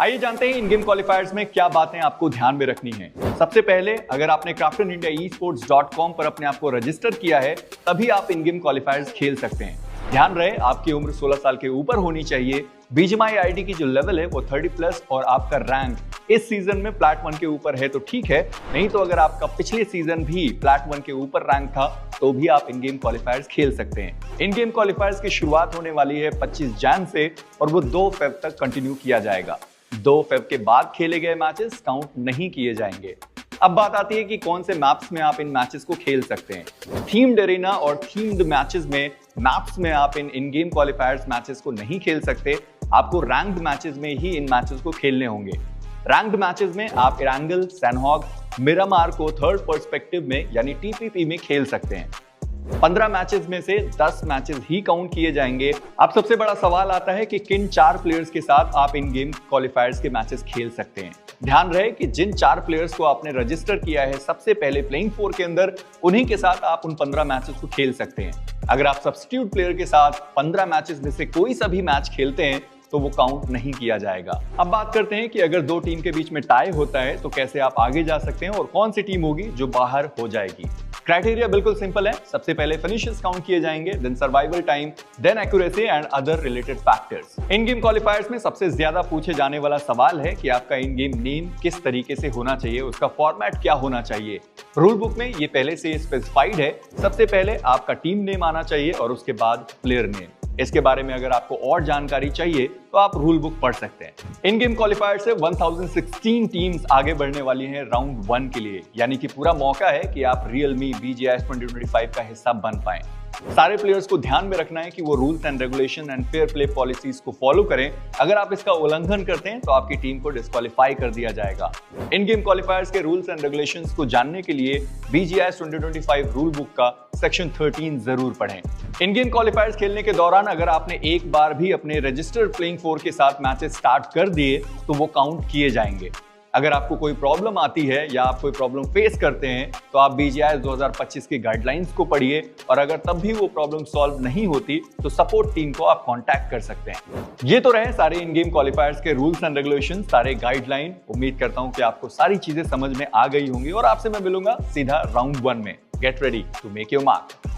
आइए जानते हैं इन गेम क्वालिफायर्स में क्या बातें आपको ध्यान में रखनी है। सबसे पहले अगर आपने craftonindiaesports.com पर अपने आप को रजिस्टर किया है तभी आप इन गेम क्वालिफायर्स खेल सकते हैं। ध्यान रहे आपकी उम्र 16 साल के ऊपर होनी चाहिए। बीजीएमआई आईडी की जो लेवल है वो 30+ और आपका रैंक इस सीजन में प्लैट 1 के ऊपर है तो ठीक है, नहीं तो अगर आपका पिछले सीजन भी प्लैट 1 के ऊपर रैंक था तो भी आप इन गेम क्वालिफायर्स खेल सकते हैं। इन गेम क्वालिफायर्स की शुरुआत होने वाली है 25 जन से और वो 2 फेब तक कंटिन्यू किया जाएगा। 2 फेब के बाद खेले गए मैचेस काउंट नहीं किए जाएंगे। अब बात आती है कि कौन से मैप्स में आप इन मैचेस को खेल सकते हैं। थीम्ड एरेना और थीम्ड मैचेस में मैप्स में आप इन गेम क्वालिफायर्स मैचेस को नहीं खेल सकते। आपको रैंक्ड मैचेस में ही इन मैचेस को खेलने होंगे। रैंक्ड मैचेस में आप इरांगल, सैनहॉग, मिरामार को थर्ड पर्सपेक्टिव में यानी टीपीपी में खेल सकते हैं। 15 मैचेस में से 10 मैचेस ही काउंट किए जाएंगे। अब सबसे बड़ा सवाल आता है कि किन 4 प्लेयर्स के साथ आप इन गेम क्वालिफायर्स के मैचेस खेल सकते हैं। ध्यान रहे कि जिन 4 प्लेयर्स को आपने रजिस्टर किया है सबसे पहले प्लेइंग 4 के अंदर, उन्हीं के साथ आप उन 15 मैचेस को खेल सकते हैं। अगर आप सब्स्टिट्यूट प्लेयर के साथ 15 मैचेस में से कोई सा भी मैच खेलते हैं तो वो काउंट नहीं किया जाएगा। अब बात करते हैं कि अगर 2 टीम के बीच में टाई होता है तो कैसे आप आगे जा सकते हैं और कौन सी टीम होगी जो बाहर हो जाएगी। क्राइटेरिया बिल्कुल सिंपल है। सबसे पहले फिनिशेस काउंट किए जाएंगे, then survival time, then accuracy and other related factors. इन गेम क्वालिफायर्स में सबसे ज्यादा पूछे जाने वाला सवाल है कि आपका इन गेम नेम किस तरीके से होना चाहिए, उसका फॉर्मेट क्या होना चाहिए। रूल बुक में ये पहले से स्पेसिफाइड है। सबसे पहले आपका टीम नेम आना चाहिए और उसके बाद प्लेयर नेम। इसके बारे में अगर आपको और जानकारी चाहिए तो आप रूल बुक पढ़ सकते हैं। इन गेम क्वालिफायर से 1016 टीम्स आगे बढ़ने वाली हैं राउंड 1 के लिए, यानी कि पूरा मौका है कि आप रियलमी BGIS 2025 का हिस्सा बन पाएं। सारे प्लेयर्स को ध्यान में रखना है कि वो rules and regulation and fair play policies को फॉलो करें। अगर आप इसका उल्लंघन करते हैं तो आपकी टीम को डिस्क्वालीफाई कर दिया जाएगा। इन गेम क्वालिफायर्स के रूल्स एंड रेगुलेशंस को जानने के लिए BGIS 2025 रूल बुक का सेक्शन 13 जरूर पढ़ें। इन गेम क्वालिफायर्स खेलने के दौरान अगर आपने एक बार भी अपने रजिस्टर्ड प्लेइंग 4 के साथ मैचेस स्टार्ट कर दिए तो वो काउंट किए जाएंगे। अगर आपको कोई प्रॉब्लम आती है या आप कोई प्रॉब्लम फेस करते हैं तो आप BGIS 2025 की गाइडलाइंस को पढ़िए और अगर तब भी वो प्रॉब्लम सॉल्व नहीं होती तो सपोर्ट टीम को आप कांटेक्ट कर सकते हैं। ये तो रहे सारे इन गेम क्वालिफायर्स के रूल्स एंड रेगुलेशन, सारे गाइडलाइन। उम्मीद करता हूं कि आपको सारी चीजें समझ में आ गई होंगी और आपसे मैं मिलूंगा सीधा राउंड 1 में। Get ready to make your mark.